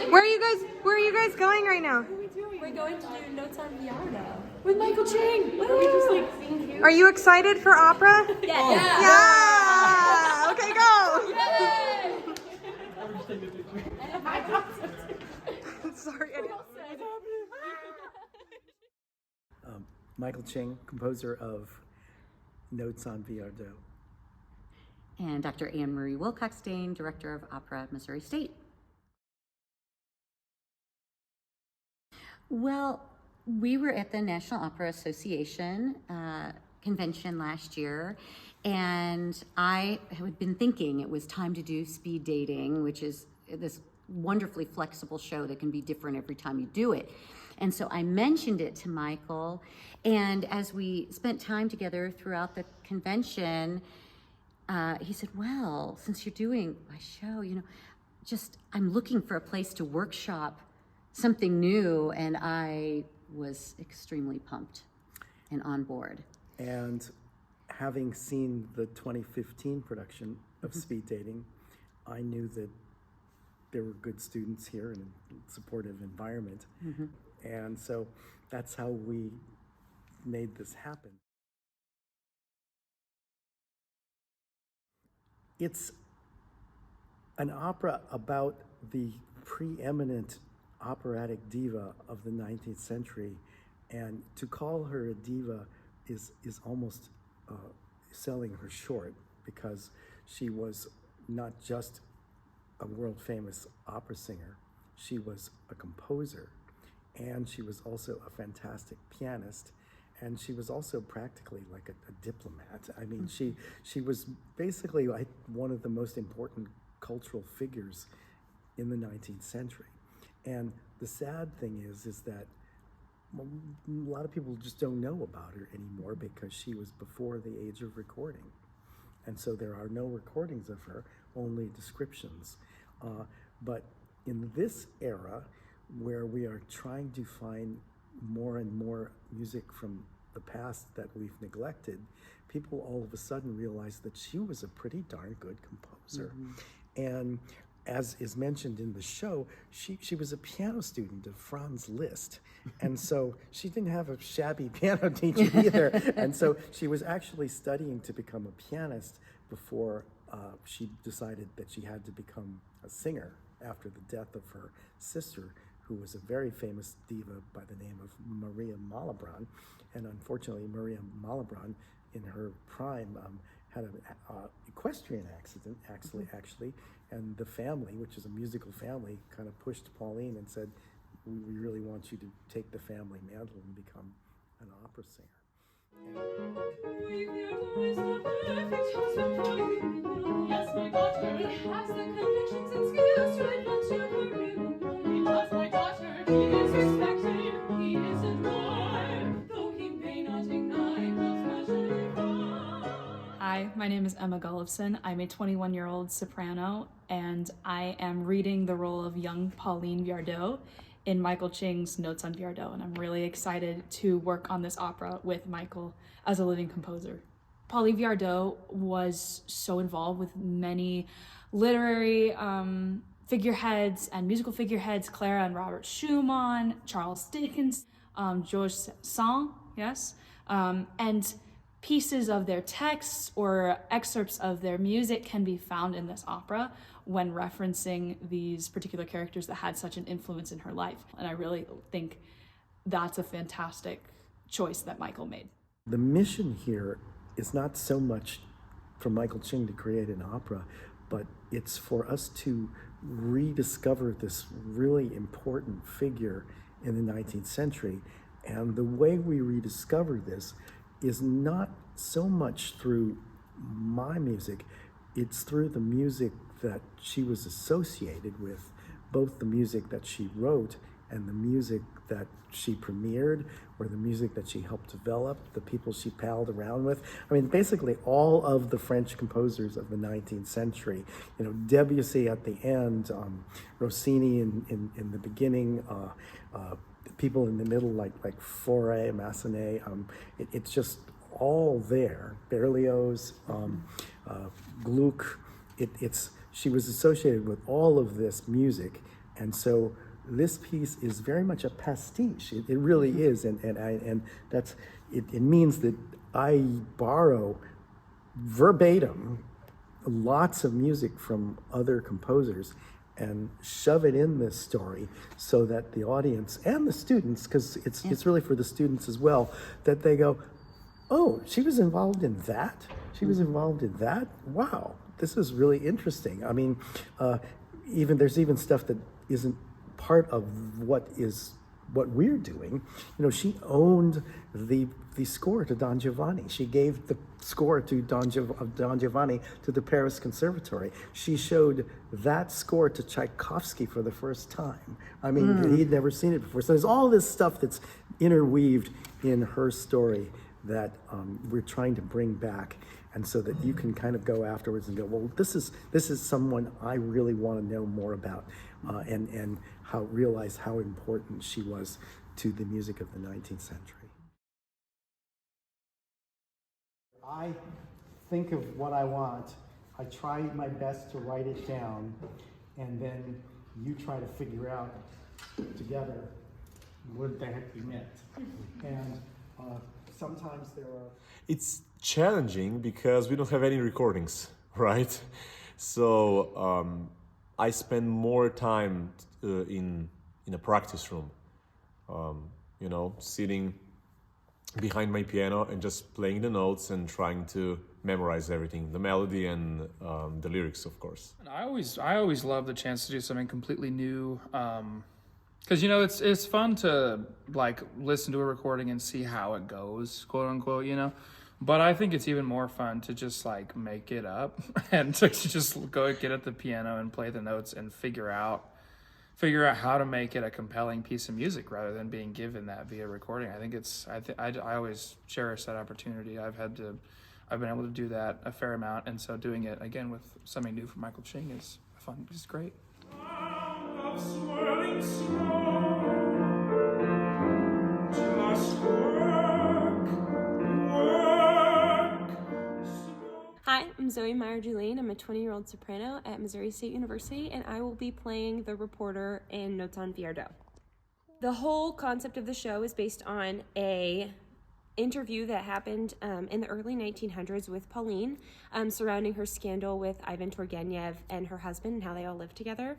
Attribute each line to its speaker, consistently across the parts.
Speaker 1: Where are you guys going right now?
Speaker 2: What are we doing? We're going to do Notes on Viardot with Michael Ching. Woo! Are we just like singing here?
Speaker 1: Are you excited for opera?
Speaker 2: Yeah.
Speaker 1: Yeah. Okay, go. Sorry.
Speaker 3: Michael Ching, composer of Notes on Viardot.
Speaker 4: And Dr. Anne Marie Wilcox-Dane, Director of Opera at Missouri State. Well, we were at the National Opera Association convention last year, and I had been thinking it was time to do speed dating, which is this wonderfully flexible show that can be different every time you do it. And so I mentioned it to Michael, and as we spent time together throughout the convention, he said, well, since you're doing my show, I'm looking for a place to workshop something new, and I was extremely pumped and on board.
Speaker 3: And having seen the 2015 production of Speed Dating, I knew that there were good students here and a supportive environment. And so that's how we made this happen. It's an opera about the preeminent operatic diva of the 19th century, and to call her a diva is almost selling her short, because she was not just a world-famous opera singer, she was a composer, and she was also a fantastic pianist, and she was also practically like a diplomat. I mean, she was basically like one of the most important cultural figures in the 19th century. And the sad thing is that a lot of people just don't know about her anymore because she was before the age of recording. And so there are no recordings of her, only descriptions. But in this era, where we are trying to find more and more music from the past that we've neglected, people all of a sudden realize that she was a pretty darn good composer. And as is mentioned in the show, she was a piano student of Franz Liszt. And so she didn't have a shabby piano teacher either. And so she was actually studying to become a pianist before she decided that she had to become a singer after the death of her sister, who was a very famous diva by the name of Maria Malibran. And unfortunately, Maria Malibran, in her prime, had an equestrian accident, actually, and the family, which is a musical family, kind of pushed Pauline and said, we really want you to take the family mantle and become an opera singer.
Speaker 5: Yes, my daughter, he has the connections and skills to advance your career. Because my daughter, he is respected, he is adored, though he may not ignite the pleasure of.
Speaker 2: Hi, my name is Emma Gullifson. I'm a 21-year-old soprano, and I am reading the role of young Pauline Viardot in Michael Ching's Notes on Viardot, and I'm really excited to work on this opera with Michael as a living composer. Pauline Viardot was so involved with many literary figureheads and musical figureheads, Clara and Robert Schumann, Charles Dickens, Georges Sand, yes, and pieces of their texts or excerpts of their music can be found in this opera when referencing these particular characters that had such an influence in her life. And I really think that's a fantastic choice that Michael made.
Speaker 3: The mission here is not so much for Michael Ching to create an opera, but it's for us to rediscover this really important figure in the 19th century. And the way we rediscover this is not so much through my music, it's through the music that she was associated with, both the music that she wrote and the music that she premiered, or the music that she helped develop, the people she palled around with. I mean, basically all of the French composers of the 19th century, Debussy at the end, Rossini in the beginning, people in the middle like Fauré, Massenet, it's just all there. Berlioz, Gluck, she was associated with all of this music, And so this piece is very much a pastiche. It really is, and that's it. It means that I borrow verbatim lots of music from other composers and shove it in this story so that the audience and the students, because it's really for the students as well, that they go, oh, she was involved in that? She was involved in that? Wow, this is really interesting. I mean, there's even stuff that isn't part of what we're doing. You know, she owned the score to Don Giovanni. She gave the score to Don Giovanni to the Paris Conservatory. She showed that score to Tchaikovsky for the first time. I mean, he'd never seen it before. So there's all this stuff that's interweaved in her story that we're trying to bring back, and so that you can kind of go afterwards and go, well, this is someone I really want to know more about, and realize how important she was to the music of the 19th century. I think of what I want, I try my best to write it down, and then you try to figure out together what the heck you meant. And sometimes there are...
Speaker 6: It's challenging because we don't have any recordings, right? So I spend more time in a practice room, you know, sitting behind my piano and just playing the notes and trying to memorize everything, the melody and the lyrics, of course.
Speaker 7: And I always love the chance to do something completely new, because you know it's fun to like listen to a recording and see how it goes, quote unquote, you know. But I think it's even more fun to just like make it up and to just go get at the piano and play the notes and figure out how to make it a compelling piece of music rather than being given that via recording. I think I always cherish that opportunity. I've been able to do that a fair amount, and so doing it again with something new from Michael Ching is fun. It's great.
Speaker 5: Of swirling snow, just work.
Speaker 8: Hi, I'm Zoe Meyer-Julene. I'm a 20-year-old soprano at Missouri State University, and I will be playing the reporter in Notes on Viardot. The whole concept of the show is based on a interview that happened in the early 1900s with Pauline, surrounding her scandal with Ivan Turgenev and her husband and how they all lived together.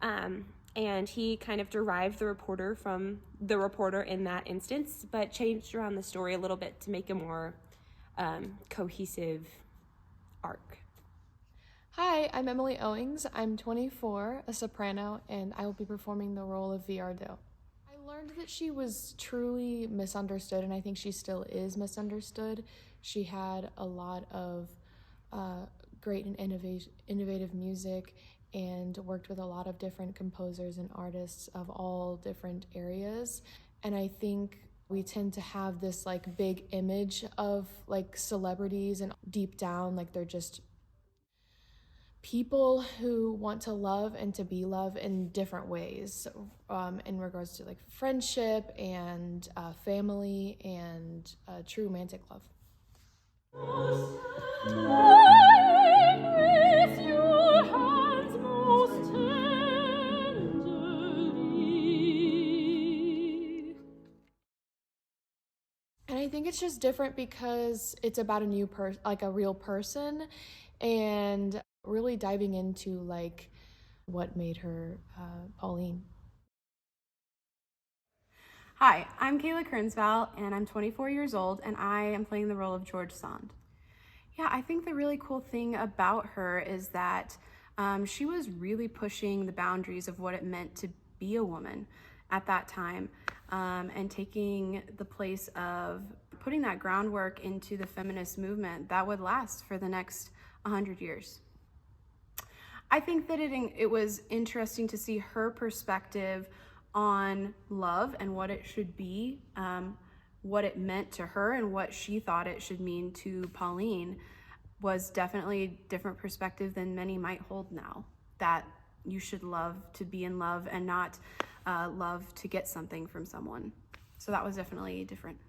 Speaker 8: And he kind of derived the reporter from the reporter in that instance, but changed around the story a little bit to make a more cohesive arc.
Speaker 9: Hi, I'm Emily Owings. I'm 24, a soprano, and I will be performing the role of Viardot. I learned that she was truly misunderstood, and I think she still is misunderstood. She had a lot of great and innovative music and worked with a lot of different composers and artists of all different areas. And I think we tend to have this like big image of like celebrities, and deep down like they're just people who want to love and to be loved in different ways, in regards to like friendship and family and true romantic love. And I think it's just different because it's about a new person, like a real person, and really diving into like what made her Pauline.
Speaker 8: Hi, I'm Kayla Kernsval, and I'm 24 years old, and I am playing the role of George Sand. Yeah, I think the really cool thing about her is that she was really pushing the boundaries of what it meant to be a woman at that time, and taking the place of putting that groundwork into the feminist movement that would last for the next 100 years. I think that it was interesting to see her perspective on love and what it should be, what it meant to her and what she thought it should mean to Pauline was definitely a different perspective than many might hold now, that you should love to be in love and not love to get something from someone. So that was definitely different.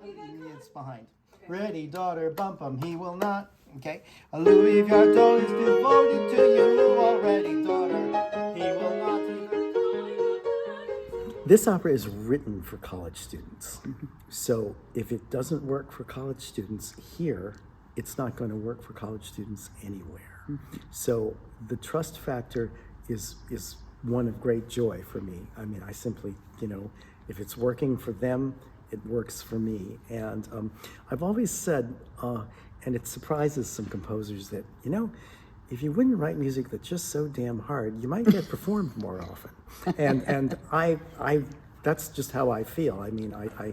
Speaker 3: It's behind. Ready, daughter, bump him, he will not. Okay. Louis Viardot is devoted to you already, daughter. He will not. This opera is written for college students. So if it doesn't work for college students here, it's not going to work for college students anywhere. So the trust factor is one of great joy for me. I mean, I simply, if it's working for them, it works for me. And I've always said, and it surprises some composers that, if you wouldn't write music that's just so damn hard, you might get performed more often. And I that's just how I feel. I mean, I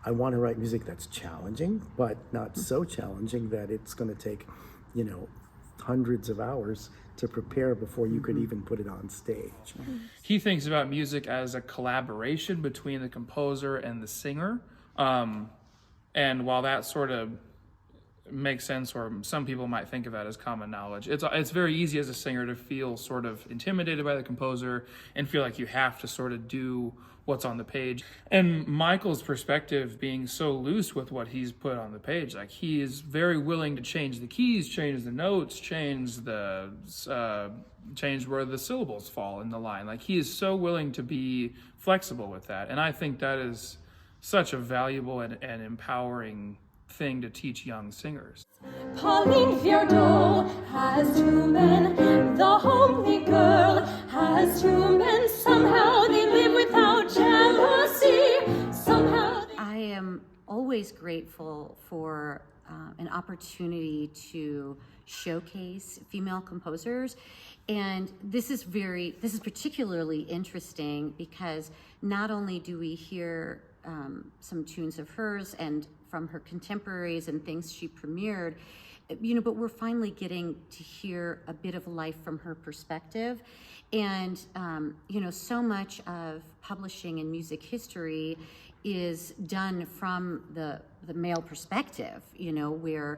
Speaker 3: want to write music that's challenging, but not so challenging that it's going to take, hundreds of hours to prepare before you could even put it on stage.
Speaker 7: He thinks about music as a collaboration between the composer and the singer. And while that sort of makes sense, or some people might think of that as common knowledge, it's very easy as a singer to feel sort of intimidated by the composer and feel like you have to sort of do what's on the page. And Michael's perspective being so loose with what he's put on the page, like he is very willing to change the keys, change the notes, change where the syllables fall in the line. Like he is so willing to be flexible with that. And I think that is such a valuable and empowering thing to teach young singers.
Speaker 5: Pauline Viardot has two men. The homely girl has two men. Somehow they live without jealousy. Somehow
Speaker 4: I am always grateful for an opportunity to showcase female composers. And this is particularly interesting because not only do we hear some tunes of hers and from her contemporaries and things she premiered, but we're finally getting to hear a bit of life from her perspective. And, so much of publishing and music history is done from the male perspective, where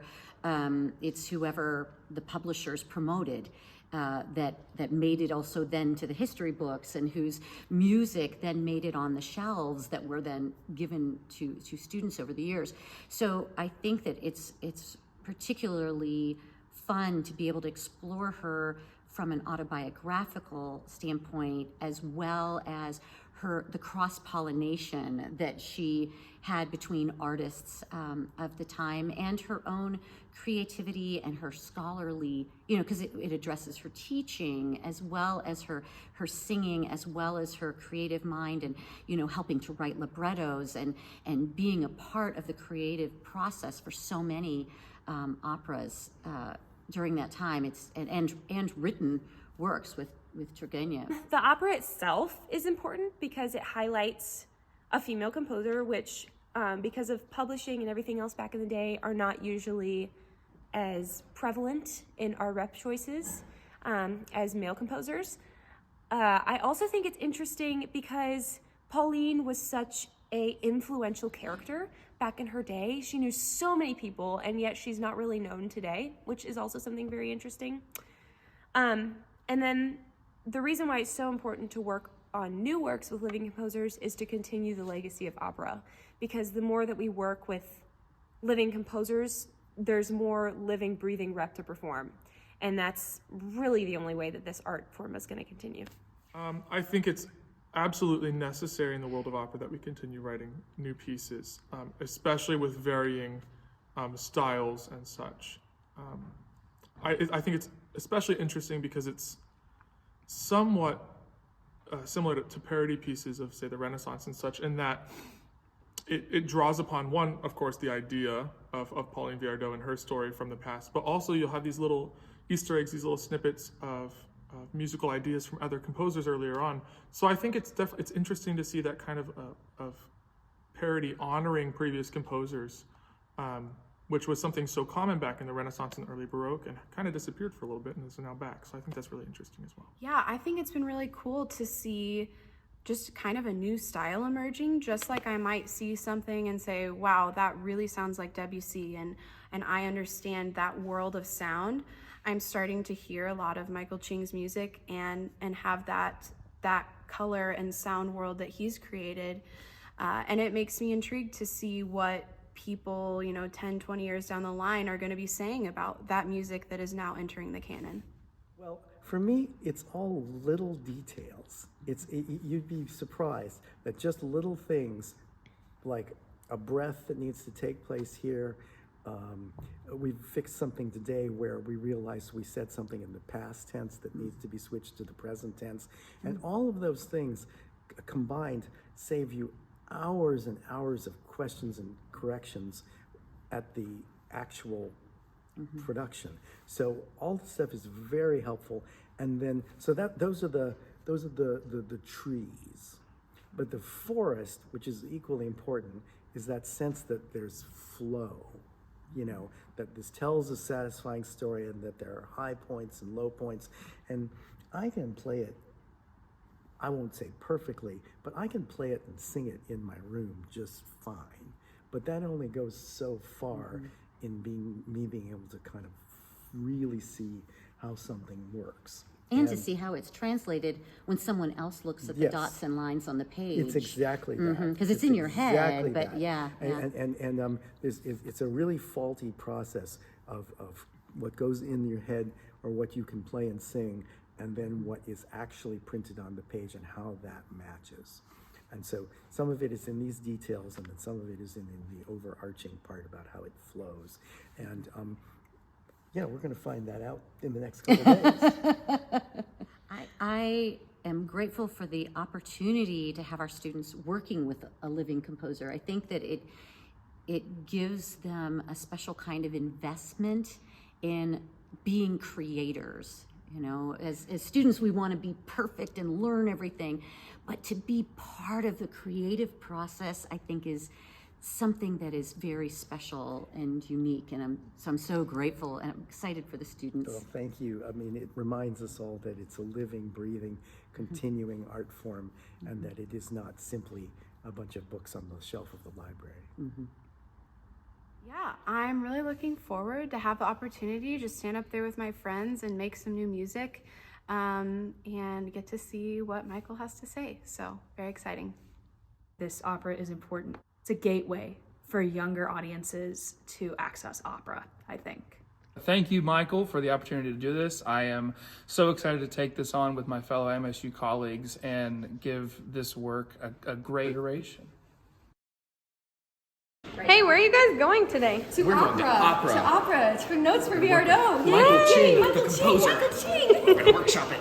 Speaker 4: it's whoever the publishers promoted. That made it also then to the history books, and whose music then made it on the shelves that were then given to students over the years. So I think that it's particularly fun to be able to explore her from an autobiographical standpoint, as well as the cross-pollination that she had between artists of the time, and her own creativity and her scholarly, because it addresses her teaching as well as her singing, as well as her creative mind, and helping to write librettos and being a part of the creative process for so many operas during that time. And written works with Turgenev.
Speaker 10: The opera itself is important because it highlights a female composer, which, because of publishing and everything else back in the day, are not usually as prevalent in our rep choices as male composers. I also think it's interesting because Pauline was such a influential character back in her day. She knew so many people, and yet she's not really known today, which is also something very interesting. And then the reason why it's so important to work on new works with living composers is to continue the legacy of opera, because the more that we work with living composers, there's more living, breathing rep to perform. And that's really the only way that this art form is going to continue.
Speaker 11: I think it's absolutely necessary in the world of opera that we continue writing new pieces, especially with varying styles and such. I think it's especially interesting because it's somewhat similar to parody pieces of, say, the Renaissance and such, in that it draws upon, one, of course, the idea of Pauline Viardot and her story from the past, but also you'll have these little Easter eggs, these little snippets of musical ideas from other composers earlier on. So I think it's interesting to see that kind of parody honoring previous composers, which was something so common back in the Renaissance and early Baroque, and kind of disappeared for a little bit and is now back. So I think that's really interesting as well.
Speaker 8: Yeah, I think it's been really cool to see just kind of a new style emerging, just like I might see something and say, wow, that really sounds like Debussy, and I understand that world of sound. I'm starting to hear a lot of Michael Ching's music and have that color and sound world that he's created. And it makes me intrigued to see what people, 10, 20 years down the line are going to be saying about that music that is now entering the canon.
Speaker 3: Well, for me, it's all little details You'd be surprised that just little things like a breath that needs to take place here. We fixed something today where we realized we said something in the past tense that needs to be switched to the present tense. And all of those things combined save you hours and hours of questions and corrections at the actual production. So all the stuff is very helpful. And then, so those are the trees. But the forest, which is equally important, is that sense that there's flow, that this tells a satisfying story and that there are high points and low points. And I can play it, I won't say perfectly, but I can play it and sing it in my room just fine. But that only goes so far in me being able to kind of really see how something works.
Speaker 4: And to see how it's translated when someone else looks at the dots and lines on the page.
Speaker 3: It's exactly that.
Speaker 4: Because it's in your head,
Speaker 3: exactly
Speaker 4: but
Speaker 3: that.
Speaker 4: yeah.
Speaker 3: And it's a really faulty process of what goes in your head or what you can play and sing, and then what is actually printed on the page and how that matches. And so some of it is in these details, and then some of it is in the overarching part about how it flows. And yeah, we're going to find that out in the next couple of days.
Speaker 4: I am grateful for the opportunity to have our students working with a living composer. I think that it gives them a special kind of investment in being creators. As students, we want to be perfect and learn everything, but to be part of the creative process, I think, is something that is very special and unique, and I'm so grateful, and I'm excited for the students.
Speaker 3: Well, thank you. I mean, it reminds us all that it's a living, breathing, continuing art form, and that it is not simply a bunch of books on the shelf of the library.
Speaker 8: Yeah, I'm really looking forward to have the opportunity to stand up there with my friends and make some new music, and get to see what Michael has to say. So, very exciting.
Speaker 2: This opera is important. It's a gateway for younger audiences to access opera, I think.
Speaker 7: Thank you, Michael, for the opportunity to do this. I am so excited to take this on with my fellow MSU colleagues and give this work a great iteration.
Speaker 1: Hey, where are you guys going today?
Speaker 5: We're going to opera. To opera. It's for notes for Viardot.
Speaker 12: Michael Ching, the
Speaker 5: Michael
Speaker 12: composer.
Speaker 5: Ching.
Speaker 12: We're going to workshop it.